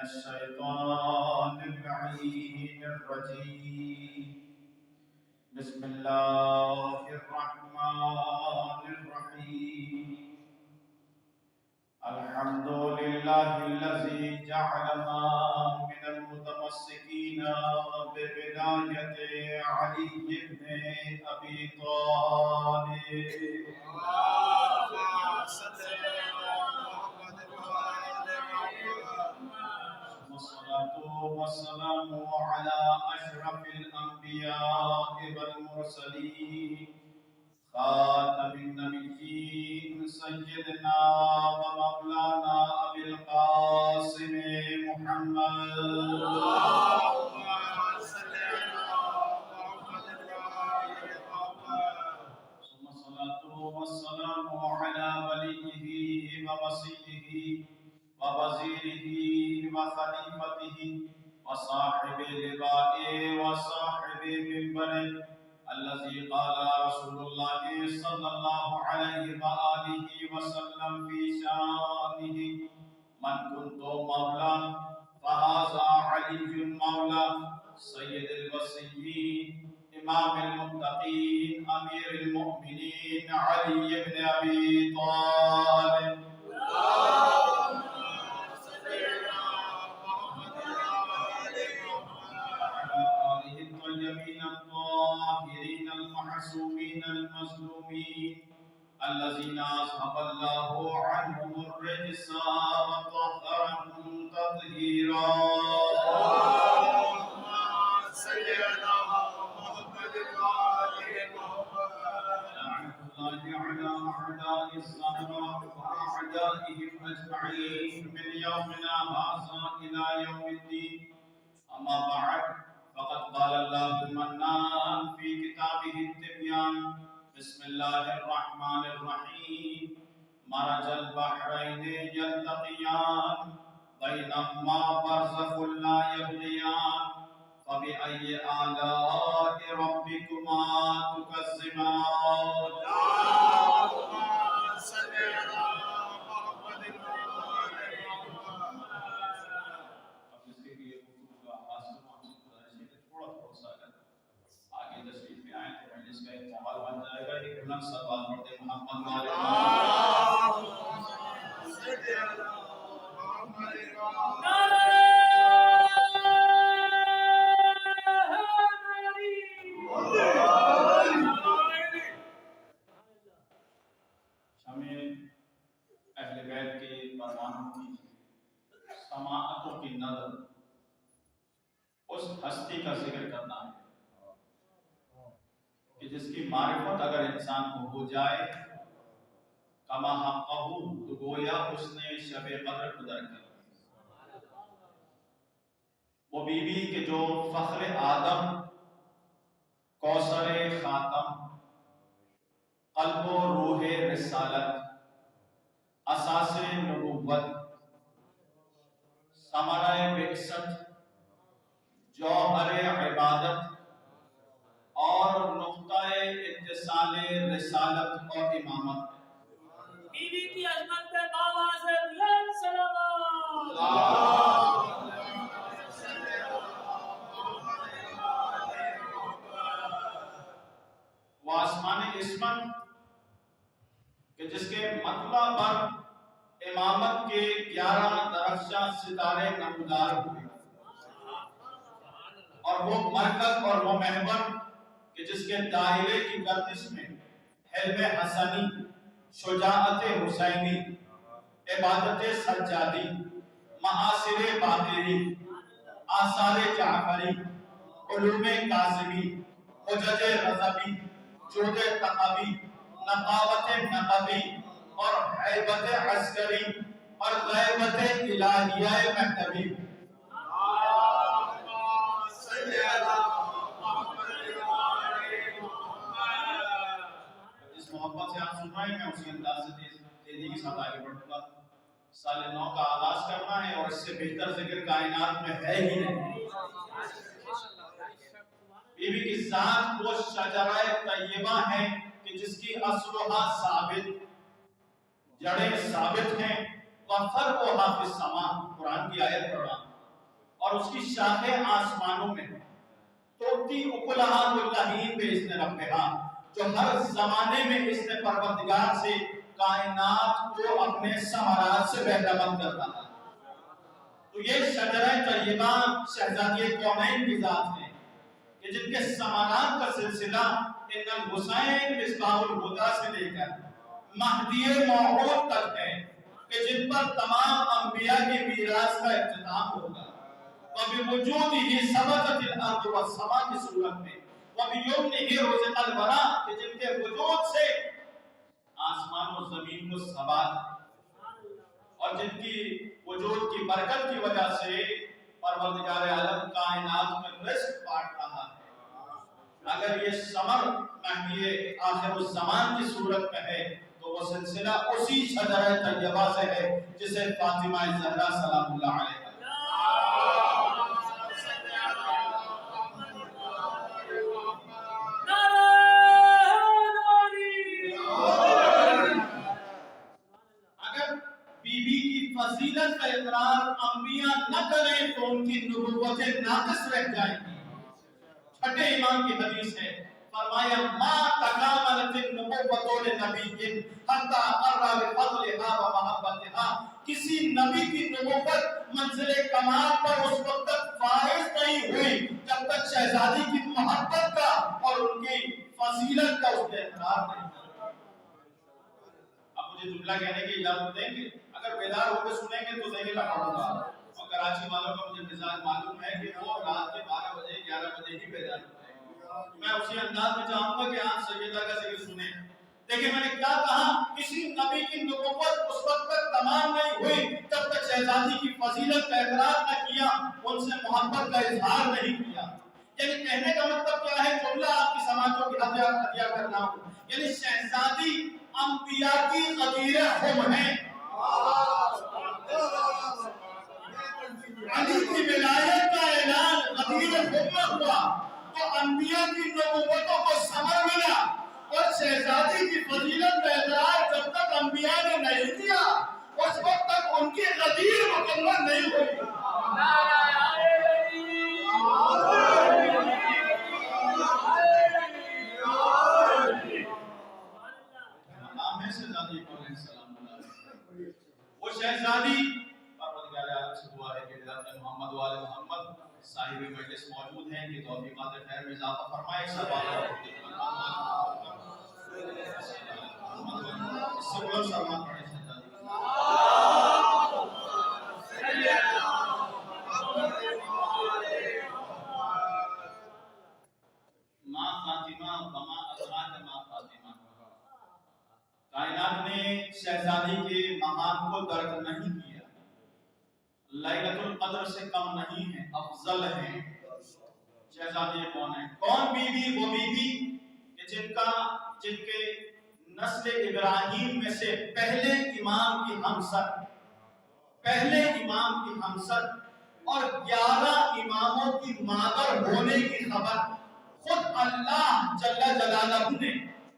الشيطان اللعين الرجيم بسم الله الرحمن الرحيم الحمد لله الذي جعلنا من المتمسكين بولاية علي بن أبي طالب والصلاة والسلام على أشرف الأنبياء والمرسلين خاتم النبيين سيدنا ومولانا أبي القاسم محمد ثم الصلاة والسلام على وليه ووصيه ووزيره وخليفته وصاحب لقائه وصاحب منبره الذي قال رسول الله صلى الله عليه وآله وسلم في شانه من كنت مولى فهذا علي مولى سيد الوصيين إمام المتقين أمير المؤمنين علي بن أبي طالب الطاهرين المعصومين المظلومين الذين أذهب الله عنهم الرجس وطهرهم تطهيرا لعنة الله على أعداء الزهراء وأعدائهم أجمعين من يومنا هذا إلى يوم الدين أما بعد فقد قال الله المنان في كتابه التبيان بسم الله الرحمن الرحيم مرج البحرين يلتقيان بينهما برزخ لا يبغيان فبأي آلاء ربكما تكذبان سوال پڑھتے محمد شمع اہل بیت کے پروانوں کی سماعتوں کی نظر اس ہستی کا ذکر کرنا ہے کہ جس کی معرفت اگر انسان کو ہو جائے کما حقہ تو گویا اس نے شب قدر کو درک کر وہ بی بی کہ جو فخر آدم کوثر خاتم قلب و روح رسالت اساس نبوت ثمرہ بعثت جوہر عبادت اور نقطہ اتصال رسالت اور امامت بیوی کی عظمت پہ آواز بلند صلوات وہ آسمان عصمت کہ جس کے مطلع پر امامت کے 11 درخشاں ستارے نمودار ہوئے اور وہ مرکز اور وہ محور کہ جس کے دائرے کی گردش میں حلم حسنی شجاعت حسینی عبادت سجادی محاصر باقری آثار جعفری علوم کاظمی حجج رضبی جود تقوی نقاوت نقوی اور حیبت عسکری اور غیبت الہیہ مکتبی محبت سے آپ سن رہے ہیں میں اسی انداز سے تیزی کے ساتھ آگے بڑھوں گا سال 9 کا آغاز کرنا ہے اور اس سے بہتر ذکر کائنات میں ہے ہی نہیں بی بی کی ذات وہ شجرہ طیبہ ہے کہ جس کی اصلها ثابت جڑیں ثابت ہیں وَفَرْقُهَا فِي السَّمَاءِ قرآن کی آیت پڑھا اور اس کی شاخیں آسمانوں میں ہیں. توتی اکلہا کلہین باذن ربہا، جو ہر زمانے میں اس نے پروردگار سے کائنات کو اپنے ثمرات سے بہرہمند کرتا ہے. تو یہ شجرہ طیبہ شہزادی کونین کی ذات ہے کہ جن کے ثمرات کا سلسلہ ان الحسین مصباح الہدیٰ سے لے کر مہدی موعود تک ہے کہ جن پر تمام انبیاء کی میراث کا اختتام ہوگا. وَبِوُجُودِهِ ثَبَتَتِ الْأَرْضُ وَالسَّمَاء کی صورت میں، وَبِيُمْنِهِ رُزِقَ الْوَرَىٰ کہ جن کے وجود سے آسمان و زمین کو ثبات ہے، اور جن کی وجود کی برکت کی وجہ سے پروردگار عالم کائنات میں رزق بانٹ رہا ہے. اگر یہ ثمر مہدی آخر الزمان کی صورت میں ہے تو وہ سلسلہ اسی شجرہ طیبہ سے ہے جسے فاطمہ زہرا سلام اللہ علیہ فضیلت کا اقرار انبیاء نہ کریں تو ان کی نبوتیں ناقص رہ جائیں گی. چھٹے امام کی حدیث ہے، فرمایا ما تکاملت النبوۃ لنبی حتی اقر بفضلها ومحبتها، کسی نبی کی نبوت منزل کمال پر اس وقت تک فائز نہیں ہوئی جب تک شہزادی کی محبت کا اور ان کی فضیلت کا اس نے اقرار نہیں کیا. اب مجھے جملہ کہنے کی اجازت دیں گے؟ اگر بیدار ہو کے سنیں گے تو دیکھے لگاؤں گا. اور کراچی والوں کا مجھے مزاج معلوم ہے کہ وہ رات کے 12 بجے 11 بجے ہی بیدار ہوتے ہیں. میں اسی انداز میں چاہوں گا کہ آپ سیدہ کا ذکر سنیں. دیکھیں میں نے کیا کہا، کسی نبی کی نبوت اس وقت تک تمام نہیں ہوئی جب تک شہزادی کی فضیلت کا اقرار نہ کیا، ان سے محبت کا اظہار نہیں کیا. یعنی کہنے کا مطلب کیا ہے، جملہ آپ کی سماعتوں کی ہدیہ کرنا ہوں. یعنی شہزادی انبیاء کی غدیر خم ہیں. علی کی ولایت کا اعلان غدیر خم میں ہوا تو انبیاء کی نبوتوں کو ثمر ملا، اور شہزادی کی فضیلت کا اقرار جب تک انبیاء نے نہیں کیا اس وقت تک ان کی غدیر مکمل نہیں ہوئی. نام ہے شہزادی علیہ السلام. وہ شہزادی پروردگار عالم سے دعا ہے کہ حضرت محمد و آل محمد صاحب مجلس موجود ہیں کہ توفیقات خیر میں اضافہ فرمائے. سب ماں فاطمہ وما ادراک ما فاطمہ. کائنات نے شہزادی کے مقام کو درک نہیں کیا. لیلۃ القدر سے کم نہیں ہے، افضل ہے. شہزادی کون ہے؟ کون بیوی؟ وہ بیوی کہ جن کے نسل ابراہیم میں سے پہلے امام کی ہمسر اور 11 اماموں کی مادر ہونے کی خبر خود اللہ جل جلالہ نے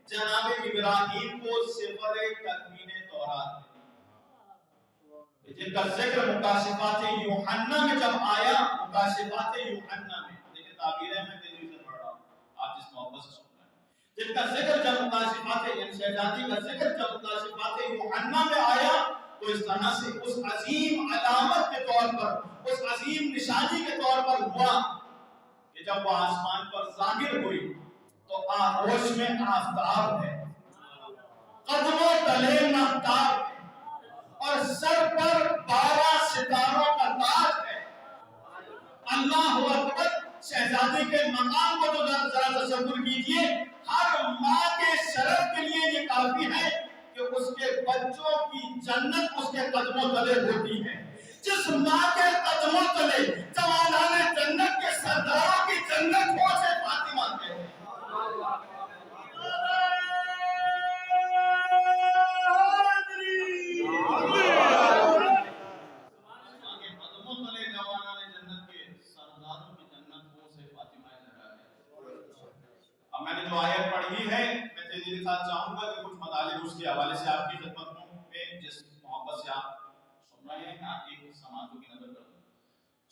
جناب ابراہیم کو سفر تکوین تورات میں، جن کا ذکر مکاشفات یوحنا میں جب آیا، مکاشفات یوحنا میں، دیکھیں تعبیریں میں تیزی سے پڑھ رہا ہوں، آپ جس محبت سے سن رہے ہیں، جن کا ذکر جب مکاشفات یعنی شہزادی کا ذکر جب مکاشفات یوحنا میں آیا تو اس طرح سے اس عظیم علامت کے طور پر، اس عظیم نشانی کے طور پر ہوا کہ جب وہ آسمان پر ظاہر ہوئی تو آغوش میں آفتاب ہے، قدموں تلے مہتاب ہے، اور سر پر 12 ستاروں کا تاج ہے. اللہ اکبر. شہزادی کے مقام کو تو ذرا تصور کیجئے. ہر ماں کے شرف کے لیے یہ کافی ہے کہ اس کے بچوں کی جنت اس کے قدموں تلے ہوتی ہے. جس ماں کے قدموں تلے جوانان جنت کے سرداروں کی جنت ہو سے فاطمہ کے میں نے جو آیت پڑھی ہے میں تیزی کے ساتھ چاہوں گا کہ کچھ مطالب اس کے حوالے سے آپ کی خدمت میں جس محبت سے آپ سن رہے ہیں آپ کی سماعتوں کی نظر کر دیں.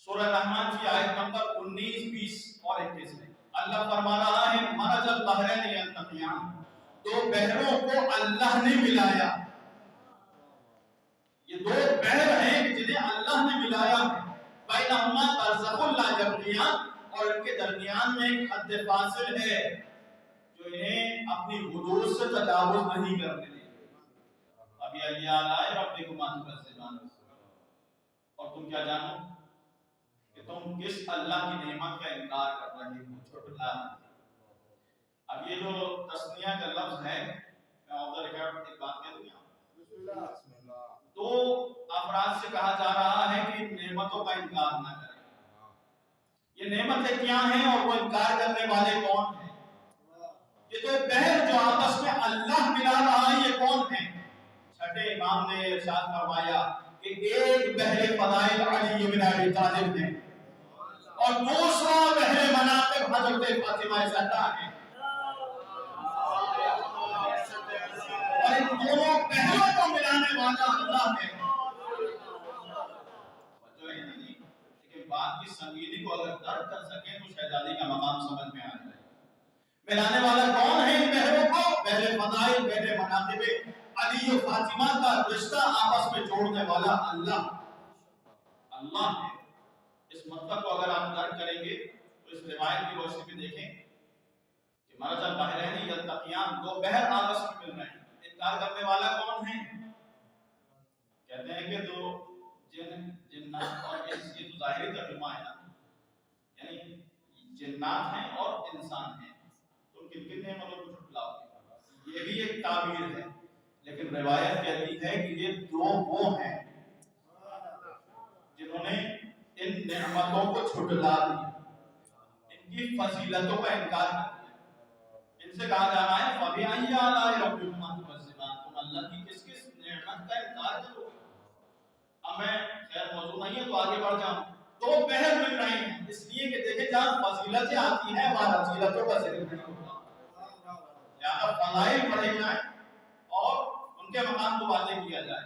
سورہ رحمان کی آیت نمبر 19، 20 اور 21 میں اللہ فرما رہا ہے مرج البحرین یلتقیان، دو بحروں کو اللہ نے ملایا. یہ دو بحر ہیں جنہیں اللہ نے ملایا ہے. بینہما برزخ لا یبغیان، اور ان کے درمیان میں ایک حد فاصل ہے جو انہیں اپنی حدود سے تجاوز نہیں کرنے دے. ابھی آلاء ربکما تکذبان، اور تم کیا جانو کہ تم کس اللہ کی نعمت کا انکار کر رہے ہو، چھٹلا. اب یہ جو تسنیہ کا لفظ ہے، میں آف دا ریکارڈ ایک بات کہہ دوں، دو افراد سے کہا جا رہا ہے کہ نعمتوں کا انکار نہ کریں. یہ نعمتیں کیا ہیں اور وہ انکار کرنے والے کون ہیں؟ یہ تو بہر جو آپس میں اللہ ملا رہا ہے، یہ کون ہیں؟ چھٹے امام نے ارشاد فرمایا کہ ایک بحر فضائل علی بن ابی طالب نے، اور دوسرا بحر مناقب حضرت فاطمہ زہرا ہے. اور ان دونوں بحروں کو ملانے والا اللہ ہے. لیکن بات کی سنگینی کو اگر درک کر سکیں تو شہزادی کا مقام سمجھ میں آ جائے. ملانے والا کون ہے ان بحروں کو؟ بحر فضائل، بحر مناقب علی و فاطمہ کا رشتہ آپس میں جوڑنے والا اللہ ہے. اس مطلب کو اگر آپ درک کریں گے تو اس روایت کی روشنی میں دیکھیں کہ مرج البحرین یلتقیان، دو بحر آپس میں مل رہے ہیں. انکار کرنے والا کون ہے؟ کہتے ہیں کہ دو جنات اور انس، یہ تو ظاہری ترجمہ ہے نا، یعنی جنات ہیں اور انسان ہیں. تو کن نے مطلب کچھ بتلاؤ، یہ بھی ایک تعبیر ہے، لیکن روایت کہتی ہے کہ یہ دو وہ ہیں جنہوں نے ان نعمتوں کو چھٹلا دیا، ان کی فضیلتوں کا انکار کر دیا. ان سے کہا جا رہا ہے فَبِأَيِّ آلَاءِ رَبِّكُمَا تُكَذِّبَانِ، تم اللہ کی کس کس نعمت کا انکار کرو گے. اب میں خیر موضوع نہیں ہے تو آگے بڑھ جاؤں. دو بحر مل رہے ہیں اس لیے کہ دیکھیں جہاں فضیلتیں آتی ہیں وہاں فضیلتوں کا ذکر نہیں ہوتا. یہاں فضائل پڑھے جائیں اور ان کے مقام کو واضح کیا جائے.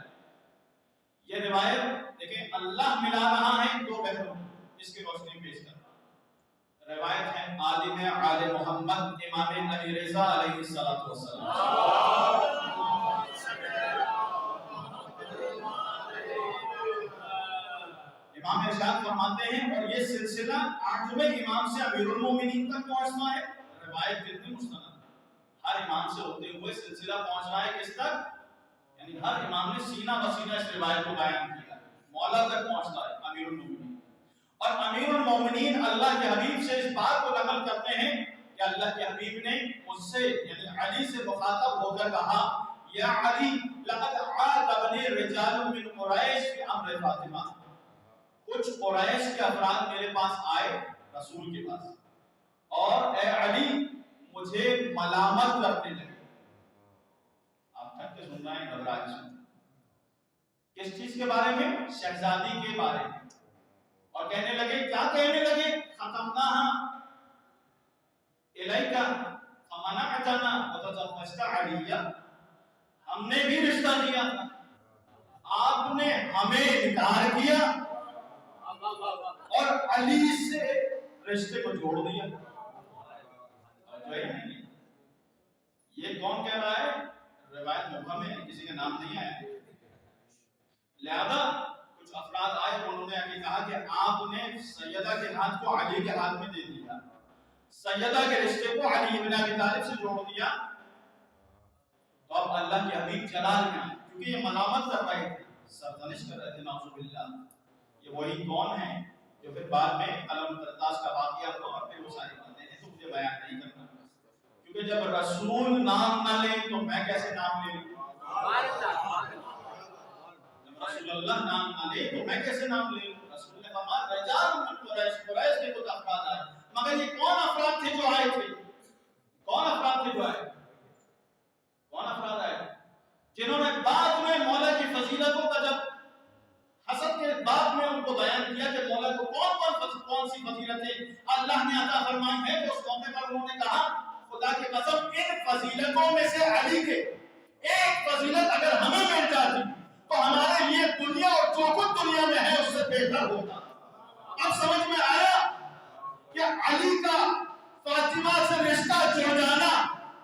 یہ روایت دیکھیں اللہ ملا رہا ہے دو بحروں، اس کی روشنی پیش کرنا. روایت ہے عالم آل محمد امام علی رضا علیہ السلام. امام ارشاد فرماتے ہیں اور یہ سلسلہ 8ویں امام سے امیر المومنین تک پہنچنا ہے. روایت کتنی مستند ہے، ہر امام سے ہوتے ہوئے سلسلہ پہنچ رہا ہے کس تک؟ یعنی ہر امام نے سینہ بسینہ اس روایت کو بیان کیا، مولا تک پہنچتا ہے امیر المومنین. اور امیر المومنین اللہ کے حبیب سے اس بات کو نقل کرتے ہیں کہ اللہ کے حبیب نے اس سے یعنی علی سے مخاطب ہو کر کہا یا علی لقد عاتبنی رجال من قریش فی امر فاطمہ. کچھ قریش کے افراد میرے پاس آئے رسول کے پاس اور اے علی مجھے ملامت کرنے لگے. آپ تھک کے سن رہے ہیں، گھبرا کے سن رہے ہیں. کس چیز کے بارے میں؟ شہزادی کے بارے میں. اور کہنے لگے، کیا کہنے لگے؟ ختمناہا الیکا فمنعتنا وتزوجت علیہ، ہم نے بھی رشتہ دیا تھا، آپ نے ہمیں انکار کیا اور علی سے رشتے کو جوڑ دیا. یہ کون کہہ رہا ہے؟ روایت مبہم ہے، کسی کا نام نہیں آیا. لہذا کچھ افراد آئے، انہوں نے آگے کہا کہ آپ نے سیدہ کے ہاتھ کو علی کے ہاتھ میں دے دیا، سیدہ کے رشتے کو علی بن ابی طالب سے جوڑ دیا. تو اب اللہ کے حبیب جلال میں آئے، کیونکہ یہ ملامت کر رہے تھے، سرزنش کر رہے تھے، نعوذ باللہ. یہ وہی کون ہیں جو پھر بعد میں قلم قرطاس کا واقعہ ہوا اور پھر وہ ساری باتیں ہیں تو مجھے بیان نہیں کرنا، کیونکہ جب رسول نام نہ لیں تو میں کیسے نام لے لوں؟ جب رسول اللہ نام نہ لے تو میں کیسے نام لے لوں؟ رسول نے فرمایا رجال من قریش، قریش کے کچھ افراد آئے. مگر یہ کون افراد تھے جو آئے تھے؟ کون افراد تھے جو آئے؟ کون افراد آئے جنہوں نے بعد میں مولا کی فضیلتوں کا جب حسد کے بعد میں ان کو بیان کیا کہ مولا کو کون سی فضیلتیں اللہ نے عطا فرمائی ہے، تو اس موقع پر انہوں نے کہا خدا کی قسم ان فضیلتوں میں سے علی کے ایک فضیلت اگر ہمیں مل جاتی تو ہمارے لیے دنیا اور جو کچھ دنیا میں ہے اس سے بہتر ہوتا. اب سمجھ میں آیا کہ علی کا فاطمہ سے رشتہ جوڑ جانا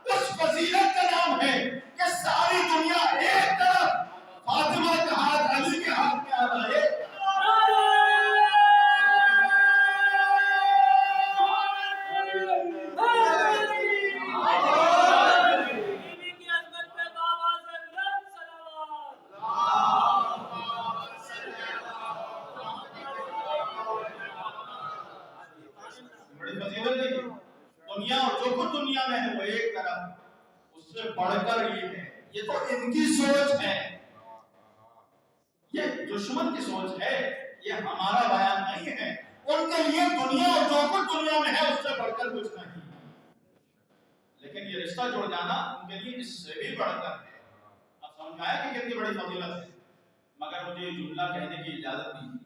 اس فضیلت کا نام ہے کہ ساری دنیا ایک طرف فاطمہ کا ہاتھ علی کے ہاتھ میں آ رہا ہے. دنیا اور جو کچھ دنیا میں ہے وہ ایک طرف، اس سے بڑھ کر یہ ہے. یہ تو ان کی سوچ ہے، یہ دشمن کی سوچ ہے، یہ ہمارا بیان نہیں ہے. ان کے لیے دنیا اور جو کچھ دنیا میں ہے اس سے بڑھ کر کچھ نہیں. لیکن یہ رشتہ جوڑ جانا ان کے لیے اس سے بھی بڑھ کر ہے. اب سمجھایا کہ کتنی بڑی فضیلت ہے. مگر مجھے یہ جملہ کہنے کی اجازت نہیں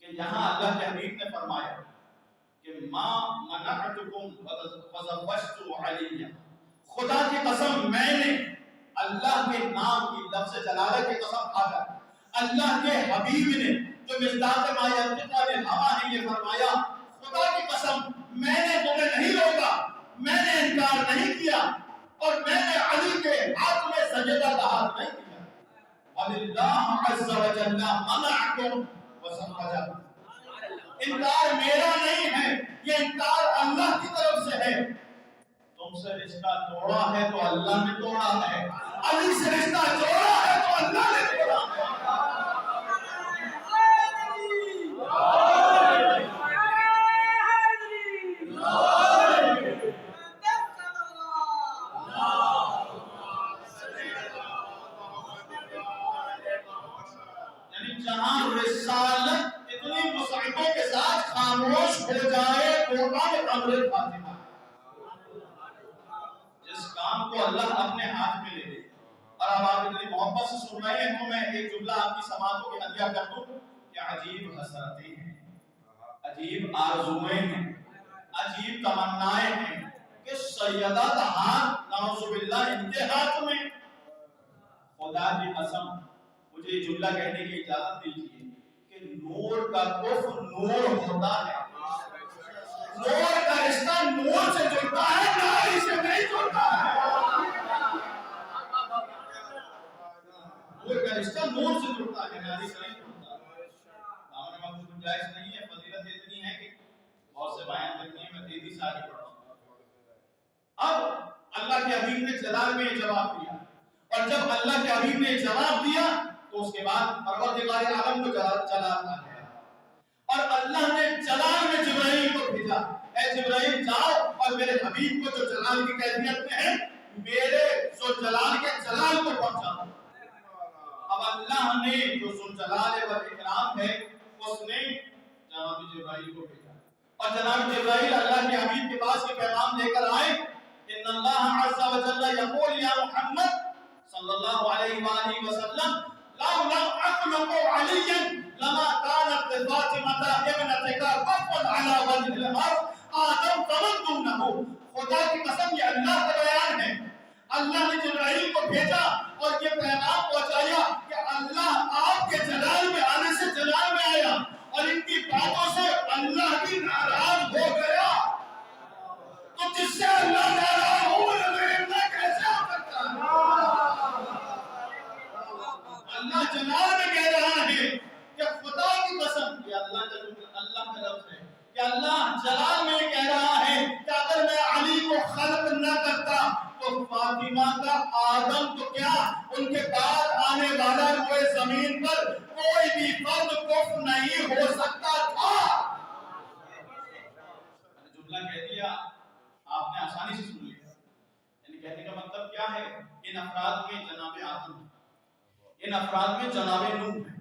کہ یہاں اللہ کے حبیب نے فرمایا کہ ما منعتکم وزوجت علیہ، خدا کی قسم میں نے اللہ کے نام کی لفظ جلالہ کی قسم کھا کر اللہ کے حبیب نے جو مصداق ما ینطق عن الہویٰ ہے یہ فرمایا خدا کی قسم میں نے تمہیں نہیں روکا، میں نے انکار نہیں کیا اور میں نے علی کے ہاتھ میں سجدہ کا ہاتھ نہیں کیا. اللہ عز و جل منعکم وسمجا، انکار میرا نہیں ہے، یہ انکار اللہ کی طرف سے ہے. تم سے رشتہ توڑا ہے تو اللہ نے توڑا ہے، علی سے رشتہ جوڑا ہے تو اللہ نے جوڑا ہے. یعنی جہاں رسالت اتنی مصیبتوں کے ساتھ خاموش ہو جائے قرآن امر فاطمہ، جس کام کو اللہ اپنے ہاتھ میں لے لے. اور اب آپ اتنی محبت سے سن رہے ہیں تو میں ایک جملہ آپ کی سماعتوں کے ہدیہ کر دوں کہ عجیب حسرتیں ہیں، عجیب آرزویں ہیں، عجیب تمنائیں ہیں کہ سیدہ کا ہاتھ نعوذ باللہ ان کے ہاتھ میں. خدا کی قسم مجھے یہ جملہ کہنے کی اجازت دیجیے کہ نور کا کفر نور ہوتا ہے، نور کا رشتہ نور سے جڑتا ہے، ناری سے نہیں جڑتا ہے. نور کا رشتہ نور سے جڑتا ہے، ناری سے نہیں جڑتا. دامن وقت گنجائش نہیں ہے، فضیلت اتنی ہے کہ بہت سے بیان کرنی ہے، میں تیزی سے آگے بڑھوں. اب اللہ کے حبیب نے جلال میں یہ جواب دیا، اور جب اللہ کے حبیب نے جواب دیا تو اس کے بعد پروردگار عالم کو جلال آ گیا اور اللہ نے جلال میں جبرائیل کو بھیجا. اے جبرائیل جاؤ اور میرے حبیب کو جو جلال کی کیفیت میں ہے میرے جو جلال کے جلال کو پہنچاؤ. اب اللہ نے جو ذوالجلال والاکرام ہے اس نے جناب جبرائیل کو بھیجا اور جناب جبرائیل اللہ کے حبیب کے پاس یہ پیغام لے کر آئے ان اللہ عز و جل یقول یا محمد صلی اللہ علیہ وآلہ وسلم لو لم اخلق علیا لما كانت فاطمة ابنتك كفوا على وجه الارض آدم فمن دونه. خدا کی قسم یہ اللہ کا بیان ہے. اللہ نے جبرائیل کو بھیجا اور یہ پیغام پہنچایا کہ اللہ آپ کے جلال میں آنے سے جلال میں آیا اور ان کی باتوں سے اللہ بھی ناراض ہو گیا. تو جس سے اللہ ناراض ہو اللہ کیسے ہو سکتا ہے؟ اللہ جلال میں کہہ رہا ہے کہ خدا کی قسم یہ اللہ کا لفظ ہے کہ اللہ جلال میں کہہ رہا ہے کہ اگر میں علی کو خلق نہ کرتا تو فاطمہ کا آدم تو کیا ان کے بعد آنے والا روئے زمین پر کوئی بھی فرد کفر نہیں ہو سکتا تھا. جملہ کہہ دیا آپ نے آسانی سے سن لیا. یعنی کہنے کا مطلب کیا ہے؟ ان افراد میں جناب آدم ہے، ان افراد میں جناب نوح ہے،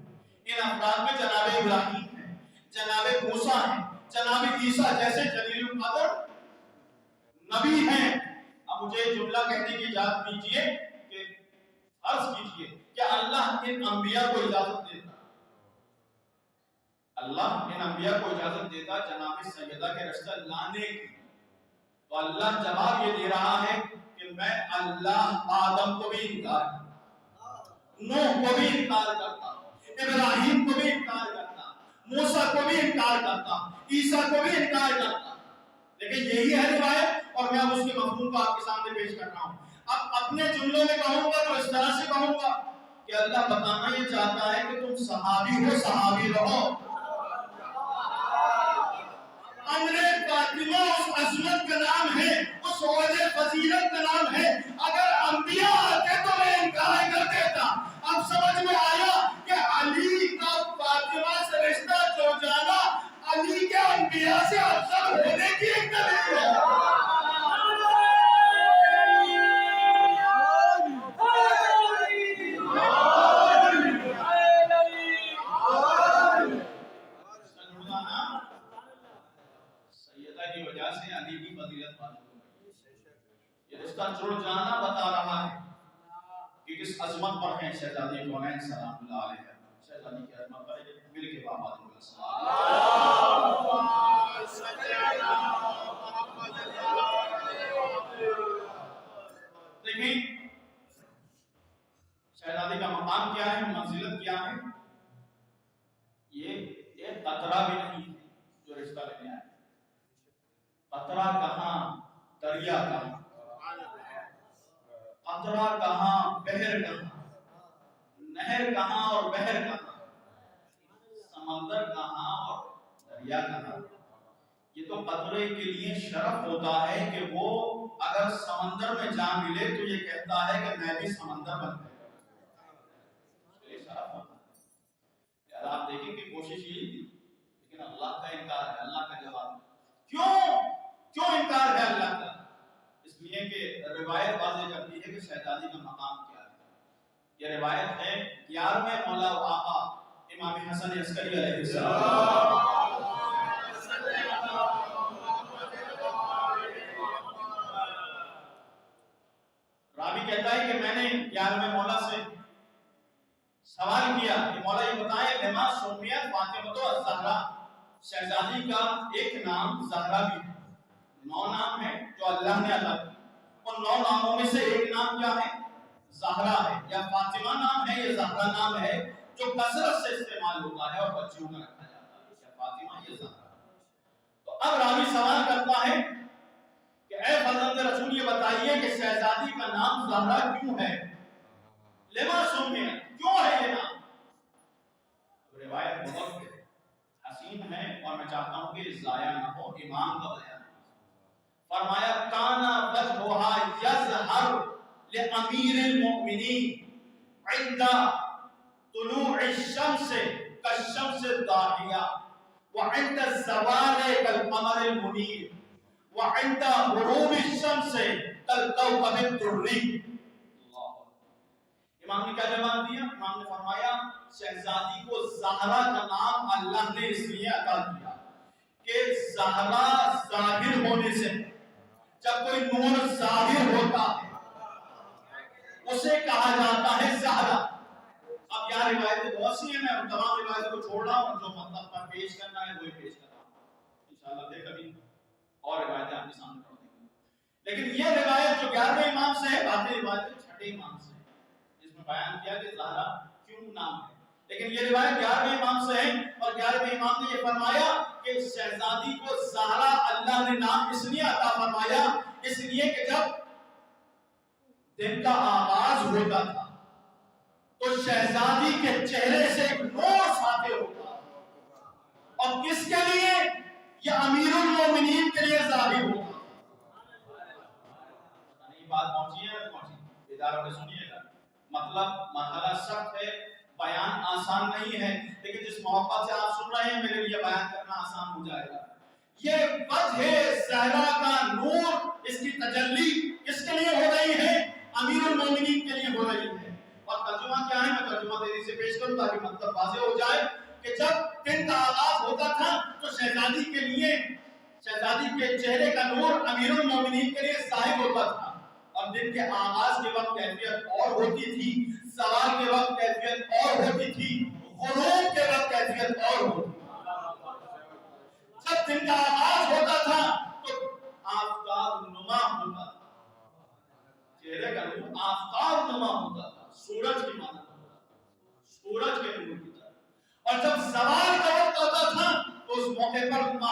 ان افراد میں جناب ابراہیم ہے، جناب موسیٰ ہے، جناب عیسیٰ جیسے جلیل القدر نبی ہیں. اب مجھے جملہ کہنے کی اجازت دیجیے کہ عرض کیجیے کہ اللہ ان انبیاء کو اجازت دیتا، اللہ ان انبیاء کو اجازت دیتا جناب سیدہ کے رشتہ لانے کی، تو اللہ جواب یہ دے رہا ہے کہ میں اللہ آدم کو بھی انکار کرتا، نوح کو بھی انکار کرتا، ابراہیم کو بھی انکار کرتا، موسیٰ کو بھی انکار کرتا، عیسیٰ کو بھی انکار کرتا. لیکن یہی ہے روایت اور میں اب اس کے مفہوم کو آپ کے سامنے پیش کر رہا ہوں. اب اپنے جملوں میں کہوں گا تو اس طرح سے کہوں گا کہ اللہ بتانا یہ چاہتا ہے کہ تم صحابی ہو، صحابی رہو. امر فاطمہ اس عظمت کا نام ہے، اس عہدے فضیلت کا نام ہے. اگر انبیاء آتے تو میں انکار کر دیتا. اب سمجھ میں آیا کہ علی کا فاطمہ سے رشتہ جوڑ جانا علی کے انبیاء سے افضل ہونے کی ایک دلیل ہے. کی وجہ سے علی کی فضیلت معلوم ہوئی. یہ رشتہ جڑ جانا بتا رہا ہے کہ کس عظمت پر ہیں شہزادی کونین سلام اللہ علیہ. شہزادی کی عظمت پر مل کے بابا دیکھیں شہزادی کا مقام کیا ہے، منزلت کیا ہے. یہ ایک قطرہ بھی نہیں ہے جو رشتہ لینے آئے. قطرہ کہاں، دریا کہاں، قطرہ کہاں، بحر کہاں، نہر کہاں اور بحر کہاں، سمندر کہاں اور دریا کہاں. یہ تو قطرے کے لیے شرف ہوتا ہے کہ وہ اگر سمندر میں جا ملے تو یہ کہتا ہے کہ میں بھی سمندر بن گیا. یہ شرف ہوتا ہے. یار آپ دیکھیں کہ کوشش یہی تھی، لیکن اللہ کا انکار ہے. اللہ کا جواب کیوں انکار ہے اللہ کا؟ اس لیے کہ روایت واضح کرتی ہے کہ شہزادی کا مقام کیا ہے. یہ روایت ہے 11ویں مولا و آقا امام حسن عسکری علیہ السلام. راوی کہتا ہے کہ میں نے 11ویں مولا سے سوال کیا کہ مولا یہ بتائیں لما سمیت فاطمہ الزہرا، شہزادی کا ایک نام زہرا بھی ہے. 9 نام ہیں جو اللہ نے عطا کیے. ان 9 ناموں میں سے ایک نام کیا ہے؟ زہرا ہے. یا فاطمہ نام ہے، یہ زہرا نام ہے جو کثرت سے استعمال ہوتا ہے اور بچیوں کا رکھا جاتا ہے. یا فاطمہ یہ زہرا. تو اب راوی سوال کرتا ہے کہ اے فرزند رسول یہ بتائیے کہ شہزادی کا نام زہرا کیوں ہے؟ لما سمیت، کیوں ہے یہ نام؟ روایت بہت حسین ہے اور میں چاہتا ہوں کہ ضائع نہ ہو. امام کا بیان فرمایا کانا وجہها یظہر لامیر المؤمنین عند طلوع الشمس کالشمس الضاحیہ وعند الزوال کالقمر المنیر وعند غروب الشمس کالکوكب الدری. امام نے کیا جواب دیا؟ امام نے فرمایا شہزادی کو زہرا کا نام اللہ نے اس لیے عطا کیا کہ زہرا ظاہر ہونے سے، جب کوئی نور ظاہر ہوتا ہے اسے کہا جاتا ہے زہرا. اب یہاں روایتیں بہت سی ہیں، میں تمام روایتوں کو چھوڑ رہا ہوں، جو مطلب پر پیش کرنا ہے وہی پیش کر رہا ہوں. انشاءاللہ پھر کبھی اور روایتیں آپ کے سامنے رکھ دیں گے. لیکن یہ روایت جو 11ویں امام سے ہے، باقی روایتیں 6 امام سے ہیں جس میں بیان کیا کہ زہرا کیوں نام ہے. لیکن یہ روایت 11ویں امام سے ہے اور 11ویں امام نے یہ فرمایا کہ شہزادی کو زہرا اللہ نے نام اس لیے عطا فرمایا اس لیے کہ جب دن کا آغاز ہوتا تھا تو شہزادی کے چہرے سے ایک نور ساطع ہوتا، اور کس کے لیے؟ یہ امیر المومنین کے لیے ظاہر ہوتا. یہ بات پہنچی ہے؟ پہنچی. اداروں میں سنیے گا. مطلب مرحلہ سخت ہے، بیان آسان نہیں ہے، لیکن جس محبت سے آپ سن رہے ہیں میرے لیے بیان کرنا آسان ہو جائے گا. یہ وجہ زہرا کا نور، اس کی تجلی کس کے لیے ہو رہی ہے؟ امیر المومنین کے لیے ہو رہی ہے. اور ترجمہ کیا ہے؟ میں ترجمہ تیزی سے پیش کروں تاکہ مطلب واضح ہو جائے کہ جب دن کا آغاز ہوتا تھا تو شہزادی کے لیے، شہزادی کے چہرے کا نور امیر المومنین کے لیے ظاہر ہوتا تھا. اور دن کے آغاز کے وقت کیفیت اور ہوتی تھی، زوال کے وقت کیفیت اور ہوتی تھی، غروب کے وقت کیفیت اور ہوتی تھی. جب دن کا آغاز ہوتا تھا تو آفتاب نما ہوتا تھا، چہرے کا نور آفتاب نما ہوتا تھا، سورج کی مانند ہوتا تھا، سورج کے نور کی طرح. اور جب زوال کا وقت ہوتا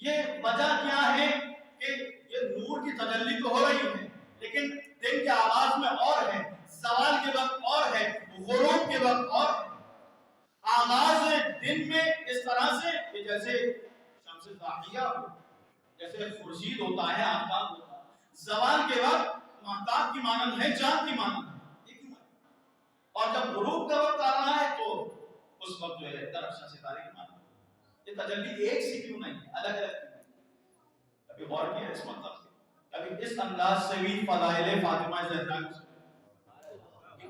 یہ وجہ کیا ہے کہ یہ نور کی تجلی تو ہو رہی ہے لیکن دن کے آغاز میں اور ہے، زوال کے وقت اور ہے، غروب کے وقت اور ہے۔ آغاز دن میں اس طرح سے کہ جیسے شمس ضاحیہ ہو، جیسے خورشید ہوتا ہے، آفتاب ہوتا ہے، زوال کے وقت مہتاب کی مانند ہے، چاند کی مانند ہے، ایک ہی مانند ہے۔ اور جب غروب کا وقت آ رہا ہے تو اس وقت جو ہے درخشاں ستارے کی مانند ہے۔ یہ تجلی ایک سی کیوں نہیں ہے، الگ الگ کیوں ہے؟ کبھی غور کیا اس مطلب سے؟ کبھی اس انداز سے بھی فضائل فاطمہ زہرا کو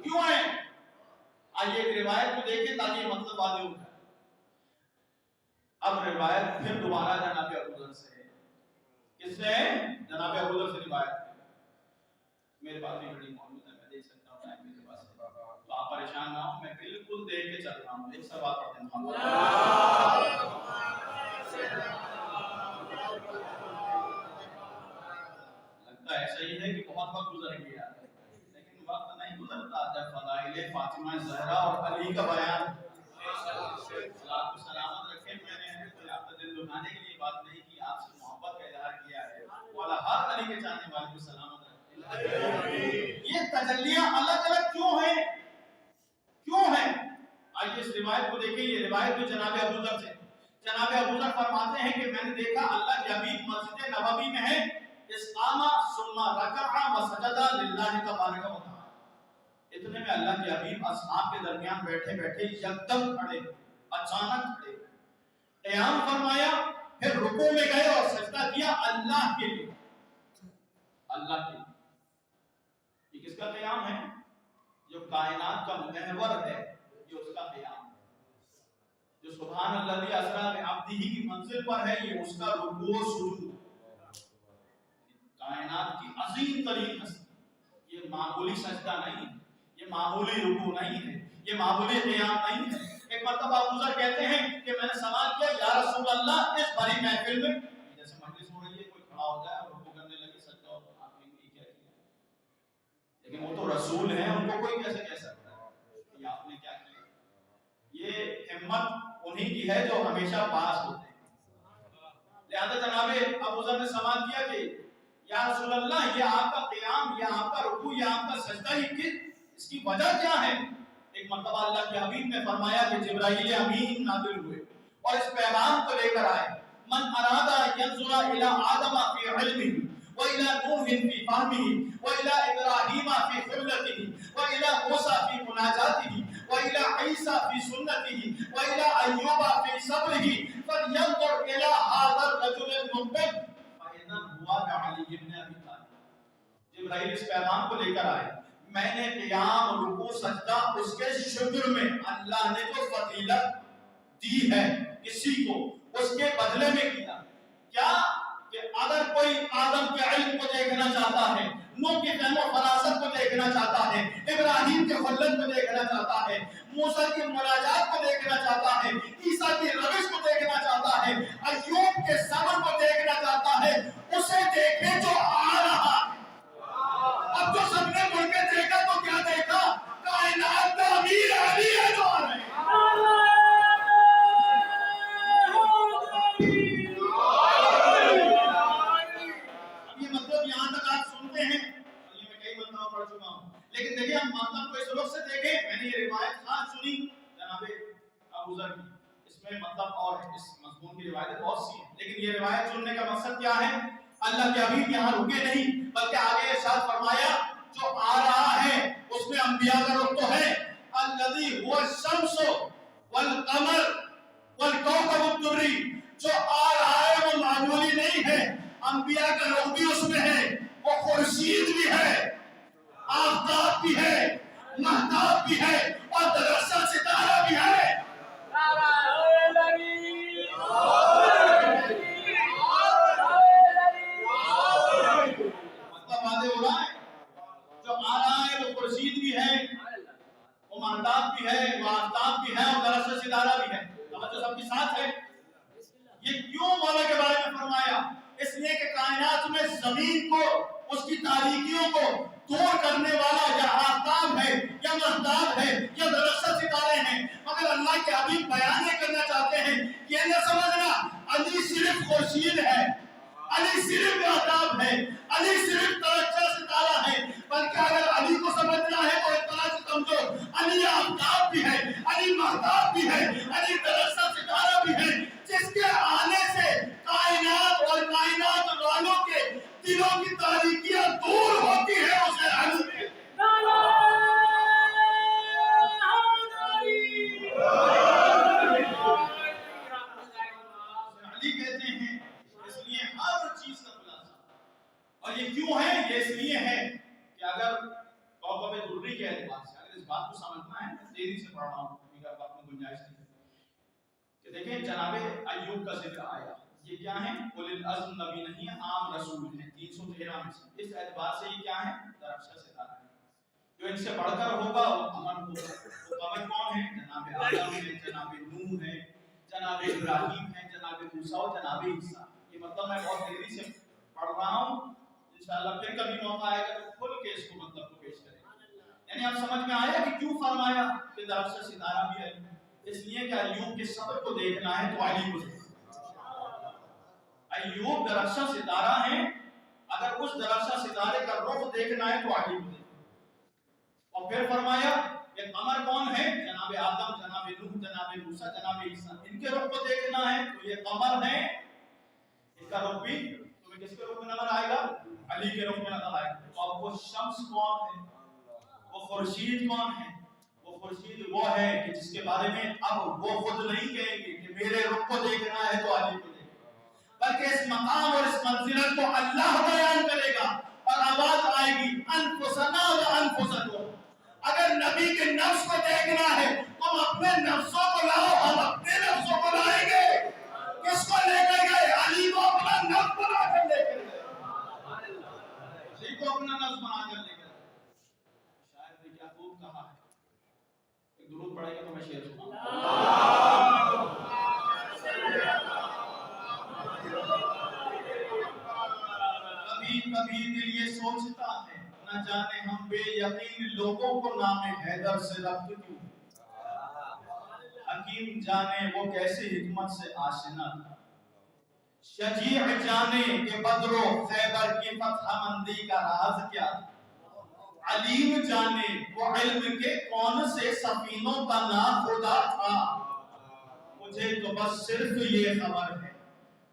کیوں ہے؟ آئیے ایک روایت کو دیکھیں تاکہ مطلب واضح ہو جائے۔ اب روایت پھر دوبارہ جناب ابوذر سے ہے۔ کس سے؟ جناب ابوذر سے روایت ہے۔ میرے پاس بھی بڑی موجود ہے، میں دیکھ سکتا ہوں ٹائم میرے پاس ہے، تو آپ پریشان نہ ہوں، میں بالکل دیکھ کے چل رہا ہوں۔ ایک سوال پڑھتے ہیں۔ لگتا ایسا ہی ہے کہ بہت وقت گزر گیا، لیکن وقت نہیں گزرتا جب فضائل فاطمہ زہرا اور علی کا بیان آپ کو سلامت رکھے۔ میں نے کوئی آپ کا دل دکھانے کے لیے بات نہیں کی، آپ سے محبت کا اظہار کیا ہے۔ والا ہر علی کے چاہنے والے کو سلامت رکھے۔ یہ تجلیاں الگ الگ کیوں ہیں؟ کیوں ہیں؟ آئیے اس روایت کو دیکھیں۔ یہ روایت بھی جناب ابوذر سے۔ جناب ابوذر فرماتے ہیں کہ میں نے دیکھا اللہ کے حبیب مسجد نبوی میں ہے، اسقامہ ثم رکع وسجد للہ تبارک و تعالی۔ اتنے میں اللہ کے حبیب اصحاب کے درمیان بیٹھے بیٹھے یکدم کھڑے، اچانک کھڑے، قیام فرمایا، پھر رکوع میں گئے اور سجدہ کیا اللہ کے لیے۔ اللہ کے لیے یہ کس کا قیام ہے؟ جو کائنات کا محور ہے، یہ اس کا قیام ہے۔ جو سبحان الذی اسریٰ بعبدہ کی منزل پر ہے، یہ اس کا رکوع و سجود۔ کائنات کی عظیم ترین ہستی، یہ معمولی سجدہ نہیں ہے، یہ معمولی رکوع نہیں ہے، یہ معمولی قیام نہیں ہے۔ ایک مرتبہ ابوذر کہتے ہیں کہ میں نے سوال کیا یا رسول اللہ، اس بڑی محفل میں جیسے مجلس ہو رہی ہے، کوئی کھڑا ہو جائے اور رکوع کرنے لگے، سجدہ ہو، آپ نے یہ کیا کیا؟ لیکن وہ تو رسول ہیں، ان کو کوئی کیسے کہہ سکتا ہے کہ آپ نے کیا کیا؟ یہ ہمت انہی کی ہے جو ہمیشہ پاس ہوتے ہیں۔ لہذا جناب ابوذر نے سوال کیا کہ یا رسول اللہ، یہ آپ کا قیام، یہ آپ کا رکوع، یہ آپ کا سجدہ، اس کی وجہ کیا ہے؟ ایک مرتبہ اللہ کے حبیب نے فرمایا کہ جبرائیل امین نازل ہوئے اور اس پیغام کو لے کر آئے، من اراد ينظر الى آدم في علمه والى نوح في فهمه والى ابراہیم في خلته والى موسى في مناجاته والى عیسی في سنته والى ایوب في صبره فلينظر الى هذا الرجل المقبل فاذا هو بعلی بن ابی طالب۔ جبرائیل اس پیغام کو لے کر آئے، میں نے قیام، رکوع، سجدہ اس کے شکر میں اللہ نے جو فضیلت دی ہے کسی کو، اس کے بدلے میں کیا کیا کہ اگر کوئی آدم کے علم کو دیکھنا چاہتا ہے، نوح کی فہم و فراست کو دیکھنا چاہتا ہے، ابراہیم کے خلت کو دیکھنا چاہتا ہے، موسیٰ کی مناجات کو دیکھنا چاہتا ہے، عیسیٰ کی روش کو دیکھنا چاہتا ہے، ایوب کے صبر کو دیکھنا چاہتا ہے، اسے دیکھے جو آ رہا ہے۔ اب جو سب نے مل کے دیکھا تو کیا دیکھا؟ کائنات کا امیر علی ہے جو آ رہے ہیں۔ یہ مطلب یہاں تک آپ سنتے ہیں، یہ میں کئی مرتبہ پڑھ چکا ہوں، لیکن دیکھیں ہم مطلب کو اس رخ سے دیکھیں۔ میں نے یہ روایت خاص سنی جناب ابوذر کی، اس میں مطلب اور ہے، اس مضمون کی روایتیں بہت سی ہیں، لیکن یہ روایت سننے کا مقصد کیا ہے؟ اللہ کے حبیب یہاں رکے نہیں، بلکہ آگے ارشاد فرمایا جو آ رہا ہے اس میں انبیاء کا رخ تو ہے، الذی هو الشمس والقمر والکوكب الدری، جو آ رہا ہے وہ معمولی نہیں ہے، انبیاء کا رخ بھی اس میں ہے، وہ خورشید بھی ہے، آفتاب بھی ہے، مہتاب بھی ہے، اور درخشاں ستارہ بھی ہے۔ مطلب واضح ہو رہا ہے؟ جو آ رہا ہے وہ خورشید بھی ہے، وہ مہتاب بھی ہے، وہ آفتاب بھی ہے، اور درخشاں ستارہ بھی ہے۔ توجہ سب کے ساتھ ہے؟ یہ کیوں مولا کے بارے میں فرمایا؟ اس لیے کہ کائنات میں زمین کو، اس کی تاریکیوں کو دور کرنے والا یا آفتاب ہے، یا مہتاب ہے، یا درخشاں ستارے ہیں، مگر اللہ کے حبیب بیان کرنا چاہتے ہیں یہ نہ سمجھنا علی صرف خورشید رہا ہوں میرا وقت میں گنجائش نہیں کہ دیکھیں جناب ایوب کا ذکر آیا، یہ کیا ہیں؟ اولو العزم نبی نہیں ہے، عام رسول ہیں 313 میں سے، اس اعتبار سے یہ کیا ہیں؟ درخشاں ستارہ ہیں، جو ان سے بڑھ کر ہوگا وہ قمر ہوگا۔ وہ قمر کون ہے؟ جناب آدم ہے، جناب نوح ہے، جناب ابراہیم ہے، جناب موسیٰ اور جناب عیسیٰ۔ یہ مطلب میں بہت تیزی سے پڑھ رہا ہوں، انشاءاللہ پھر کبھی موقع آئے گا تو کھل کے اس کو مطلب کو پیش کریں گے۔ یعنی اب سمجھ میں آیا کہ کیوں فرمایا کہ درخشاں ستارہ بھی ہے؟ اس لیے کہ ایوب کے صبر کو دیکھنا ہے تو علی کو دیکھنا۔ ایوب درخشاں ستارہ ہیں، اگر اس درخشاں ستارے کا رخ دیکھنا ہے تو علی کو دیکھنا۔ اور پھر فرمایا کہ قمر کون ہے؟ جناب آدم، جناب نوح، جناب موسیٰ، جناب عیسیٰ، ان کے رخ کو دیکھنا ہے تو یہ قمر ہے، ان کا رخ بھی تمہیں کس کے رخ میں نظر آئے گا؟ علی کے رخ میں نظر آئے گا۔ تو اب وہ شمس کون ہے؟ وہ خورشید کون ہے؟ وہ خورشید وہ ہے کہ جس کے بارے میں اب وہ خود نہیں کہیں گے کہ میرے رخ کو دیکھنا ہے تو علی کو دیکھنا، بلکہ اس مقام اور اس منزلت کو اللہ بیان کرے گا اور آواز آئے گی انفسنا و انفسکم۔ اگر نبی کے نفس کو دیکھنا ہے تم اپنے نفسوں کو لاؤ، ہم اپنے نفسوں کو لائیں گے۔ کس کو لے کر گئے؟ علی کو اپنا نفس بنا کر لے کر گئے، علی کو اپنا نفس بنا کر لے کر گئے۔ شاعر نے کیا خوب کہا ہے، ایک درود پڑھے گا تو میں شعر سناؤں۔ کبھی کبھی دل یہ سوچتا ہے نہ جانے ہم بے یقین لوگوں کو نام حیدر سے ربط کیوں، حکیم جانے وہ کیسے حکمت سے آشنا تھا، شجیع جانے کہ بدر و خیبر کی فتح مندی کا راز کیا تھا، علیم جانے وہ علم کے کون سے سفینوں کا نام خدا تھا، مجھے تو بس صرف یہ خبر ہے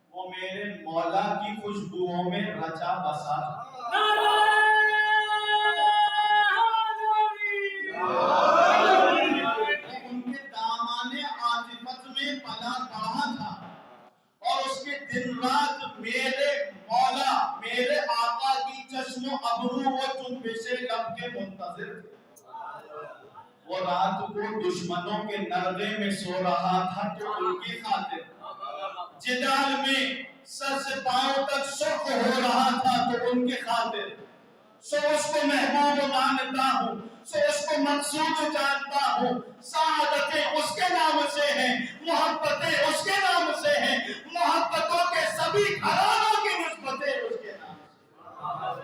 وہ میرے مولا کی خوشبوؤں میں رچا بسا تھا۔ ان کے دامان عاطفت میں پلا بڑھا تھا اور اس کے دن رات میرے مولا میرے آقا کی چشم و ابرو و جنبش لب کے منتظر تھے۔ وہ رات کو دشمنوں کے نرغے میں سو رہا تھا تو ان کی خاطر جدال میں سر سے پاؤں تک سرخ ہو رہا تھا تو ان کی خاطر سو اس کو محبوب مانتا ہوں، سو اس کو مقصود جانتا ہوں، سعادتیں اس کے نام سے ہیں، محبتیں اس کے نام سے ہیں، محبتوں کے سبھی گھرانوں کی نسبتیں اس کے نام سے، محبتوں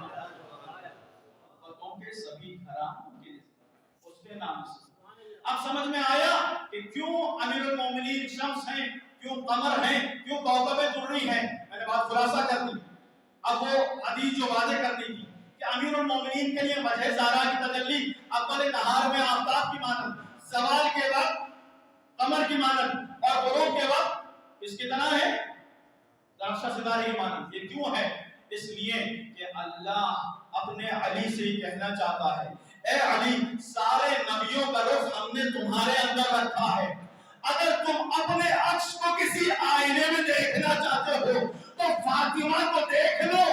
کے سبھی گھرانوں کی نسبتیں اس کے نام سے۔ اب سمجھ میں آیا کہ کیوں امیر المومنین شمس ہیں، کیوں قمر ہیں، کیوں کوكب درّی ہیں۔ میں نے بات خلاصہ کر دی۔ اب وہ حدیث جو واضح کرنی تھی کہ امیر المومنین کے لیے وجہ زارا کی تجلی اول نہار میں آفتاب کی مانند، زوال کے وقت قمر کی مانند اور غروب کے وقت اس کی طرح ہے درخشاں ستارے کی مانند۔ یہ کیوں ہے؟ اس لیے کہ اللہ اپنے علی سے ہی کہنا چاہتا ہے اے علی سارے نبیوں کا رخ ہم نے تمہارے اندر رکھا ہے، اگر تم اپنے عکس کو کسی آئینے میں دیکھنا چاہتے ہو تو فاطمہ کو دیکھ لو،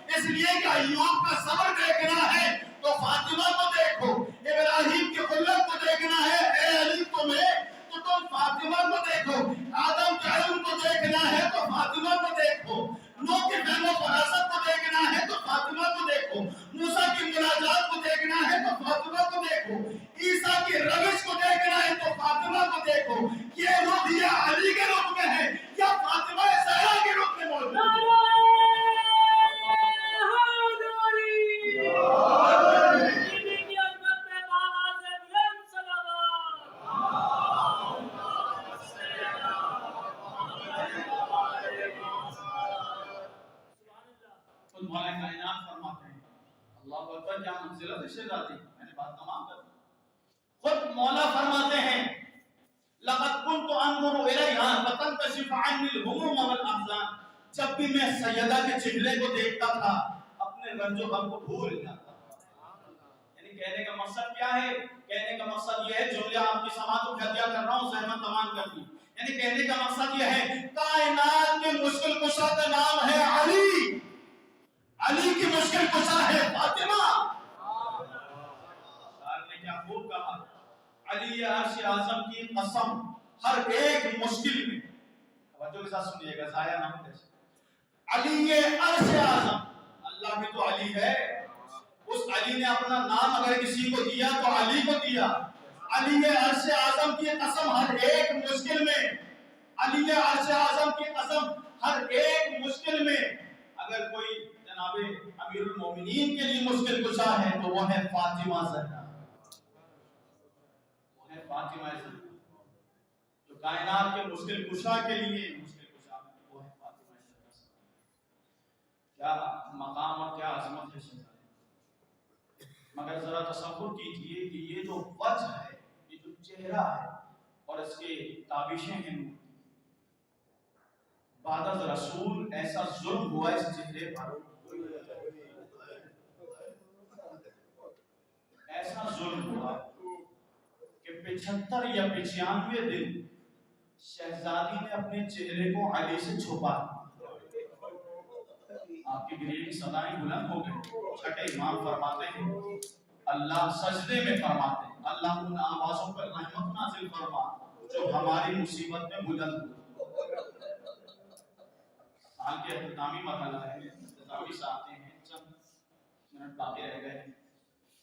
اس لیے کہ ایوب کا صبر دیکھنا ہے تو فاطمہ کو دیکھو، ابراہیم کی خلت کو دیکھنا ہے اے علی تمہیں تو تم فاطمہ کو دیکھو، آدم کے علم کو دیکھنا ہے تو فاطمہ کو دیکھو، نوح کی فہم و فراست کو دیکھنا ہے تو فاطمہ کو دیکھو، موسیٰ کی مناجات کو دیکھنا ہے تو فاطمہ کو دیکھو، عیسیٰ کی روش کو دیکھنا ہے تو فاطمہ کو دیکھو۔ یہ رخ یا علی کے رخ میں ہے یا فاطمہ زہرا کے رخ میں موجود ہے۔ خود مولا کائنات فرماتے ہیں اللہ اکبر کیا منزلت ہے شہزادی، میں نے بات تمام کر دی۔ خود مولا فرماتے ہیں لقد كنت انظر الیہا فتنکشف عنی الہموم والاحزان، جب بھی میں سیدہ کے چہرے کو دیکھتا تھا اپنے رنج و غم کو بھول جاتا تھا۔ یعنی کہنے کا مقصد کیا ہے؟ کہنے کا مقصد یہ ہے، جملہ آپ کی سماعت کو ہدیہ کر رہا ہوں، زحمت تمام کر دی۔ یعنی کہنے کا مقصد یہ ہے کائنات کے مشکل کشا کا نام ہے علی، علی کی مشکل کشا ہے فاطمہ۔ شاعر نے کیا خوب کہا علی عرش اعظم کی قسم ہر ایک مشکل میں، توجہ کے ساتھ سنیے گا ضائع نہ ہو، علی عرش اعظم، اللہ بھی تو علی ہے، اس علی نے اپنا نام اگر کسی کو دیا تو علی کو دیا۔ علی عرش اعظم کی قسم ہر ایک مشکل میں، علی عرش اعظم کی قسم ہر ایک مشکل میں، اگر کوئی جناب امیر المومنین کے لیے مشکل کشا ہے تو وہ ہے فاطمہ زہرا، وہ ہے فاطمہ زہرا، جو کائنات کے مشکل کشا کے لیے مشکل کشا ہے، وہ ہے فاطمہ زہرا۔ کیا مقام اور کیا عظمت ہے شہزادی، مگر ذرا تصور کیجئے کہ یہ جو وجہ ہے، یہ جو چہرہ ہے اور اس کے تابشیں ہیں، بعد از رسول ایسا ظلم ہوا اس چہرے پر، ایسا ظلم ہوا کہ 75 یا 95 دن شہزادی نے اپنے چہرے کو علی سے چھپا۔ آپ کی گریہ کی صدائیں بلند ہو گئی۔ چھٹے امام فرماتے ہیں اللہ سجدے میں فرماتے ہیں اللہ ان آوازوں پر رحمت نازل فرما جو ہماری مصیبت میں بلند ہو۔ سال کے اختتامی مرحلہ ہے، اختتامی ساتھ ہیں، چند منٹ باقی رہ گئے ہیں۔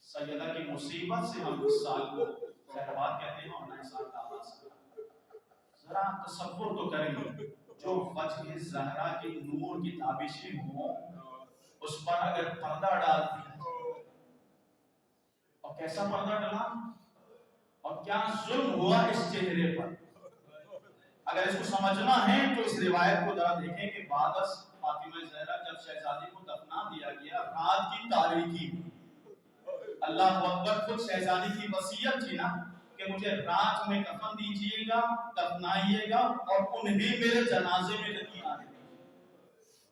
سیدہ کی مصیبت سے ہم اس سال کو خیرباد کہتے ہیں اور نئے سال کا آغاز کرتے ہیں۔ ذرا تصور تو کریں جو وجہ زہرا کی نور کی تابشیں ہوں، اس پر اگر پردہ ڈال دیا اور کیسا پردہ ڈالا اور کیا ظلم ہوا اس چہرے پر، اگر اس کو سمجھنا ہے تو اس روایت کو ذرا دیکھیں کہ بعد از فاطمہ زہرا جب شہزادی کو دفنا دیا گیا، رات کی تاریکی، اللہ اکبر، خود شہزادی کی وصیت تھی نا کہ مجھے رات میں کفن دیجئے گا، دفنائیے گا اور انہیں میرے جنازے میں نہیں آنے دیجئے۔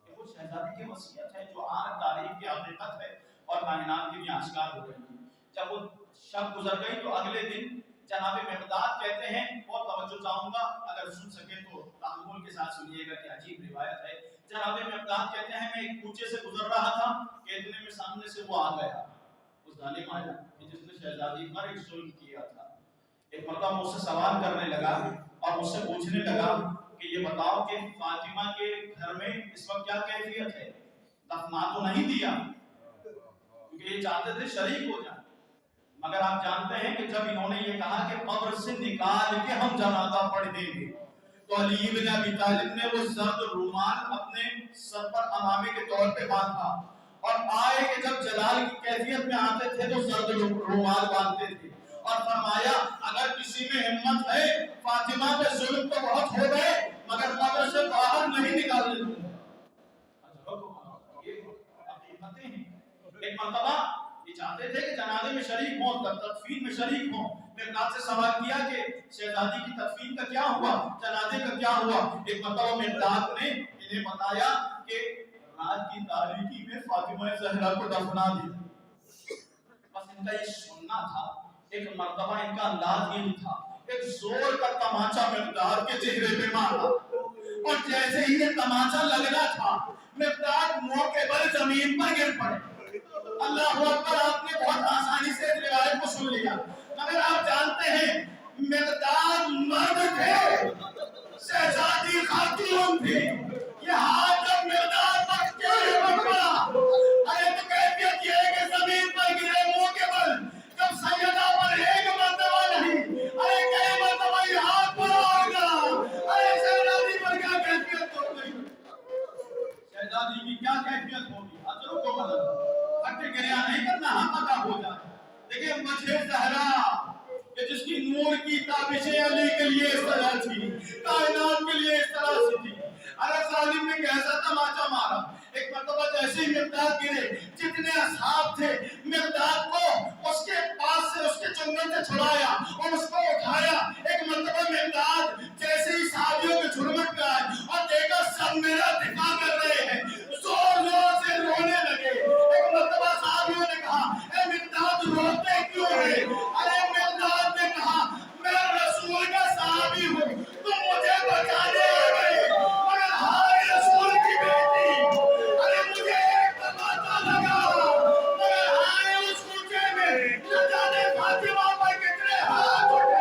یہ خود شہزادی کی وصیت ہے جو آج تاریخ کی حقیقت ہے اور کائنات کے لیے آشکار ہو رہی ہے۔ جب وہ شب گزر گئی تو اگلے دن جناب مقداد کہتے ہیں، بہت توجہ چاہوں گا، اگر سن سکے تو تحمل کے ساتھ سنیے گا کہ عجیب روایت ہے۔ جناب مقداد کہتے ہیں میں ایک کوچے سے گزر رہا تھا کہ اتنے میں سامنے سے وہ آ گیا، وہ ظالم آیا کہ جس نے شہزادی پر ایک ظلم کیا تھا۔ ایک مرتبہ مجھ سے سوال کرنے لگا اور مجھ سے پوچھنے لگا کہ یہ بتاؤ کہ فاطمہ کے گھر میں اس وقت کیا کیفیت ہے، دفنا تو نہیں دیا، کیونکہ یہ چاہتے تھے شریک ہو جائیں، مگر آپ جانتے ہیں کہ جب انہوں نے یہ کہا کہ قبر سے نکال کے ہم جنازہ پڑھ دیں گے تو علی بن ابی طالب نے وہ زرد رومال اپنے سر پر امامے کے طور پہ باندھا اور آئے کہ جب جلال کی کیفیت میں آتے تھے تو زرد رومال باندھتے تھے اور فرمایا اگر کسی میں ہمت ہے فاطمہ پہ ظلم تو بہت ہو گئے مگر قبر سے باہر نہیں نکالنے دیں۔ یہ حقیقتیں ہیں۔ ایک مرتبہ یہ چاہتے تھے کہ جنازے میں شریک ہوں، تدفین میں شریک ہوں۔ مقداد سے سوال کیا کہ شہزادی کی تدفین کا کیا ہوا، جنازے کا کیا ہوا؟ ایک مرتبہ مقداد نے انہیں بتایا کہ رات کی تاریکی میں فاطمہ زہرا کو دفنا دیا۔ بس ان کا یہ سننا تھا۔ ایک مرتبہ ان کا انداز یہ تھا، ایک زور کا تماچا مقداد کے چہرے پہ مارا اور جیسے ہی یہ تماچا لگنا تھا مقداد موقع پر زمین پر گر پڑے۔ اللہ اکبر، آپ نے بہت آسانی سے اس روایت کو سن لیا، مگر آپ جانتے ہیں مقداد مرد تھے، شہزادی خاتون تھی۔ یہ ہاتھ جب مقداد پر چہرے پر پڑا، ارے تو کیفیت یہ ہے کہ زمین پر گرے موقع پر، جب سیدہ پر ایک مرتبہ نہیں ارے کئی مرتبہ یہ ہاتھ پر آگا، ارے شہزادی پر کیا کیفیت ہو گئی، شہزادی کی کیا کیفیت ہوگی، حضروں کو مدد ہٹے گریا نہیں کرنا، ہم ادا ہو جائے۔ دیکھیں وجہ زہرا کہ جس کی نور کی تابشیں علی کے لیے اس طرح تھی، کائنات کے لیے اس طرح سے تھی، ارے ظالم نے کیسا تماچا مارا۔ ایک مرتبہ جیسے ہی مقداد گرے، جتنے اصحاب تھے مقداد کو اس کے پاس سے اس کے چنگل سے چھڑایا اور اس کو اٹھایا۔ ایک مرتبہ مقداد جیسے ہی صحابیوں کے جھرمٹ پہ آئے اور دیکھا سب میرا دفاع کر رہے ہیں، زور زور سے رونے لگے۔ ایک مرتبہ صحابیوں نے کہا اے مقداد روتے کیوں ہے؟ ارے مقداد نے کہا میں رسول کا صحابی ہوں، تم مجھے بچانے آ گئے مگر ہائے رسول کی بیٹی، ارے مجھے ایک تماچا لگا مگر ہائے اس کوچے میں نہ جانے فاطمہ پر کتنے ہاتھ اٹھے۔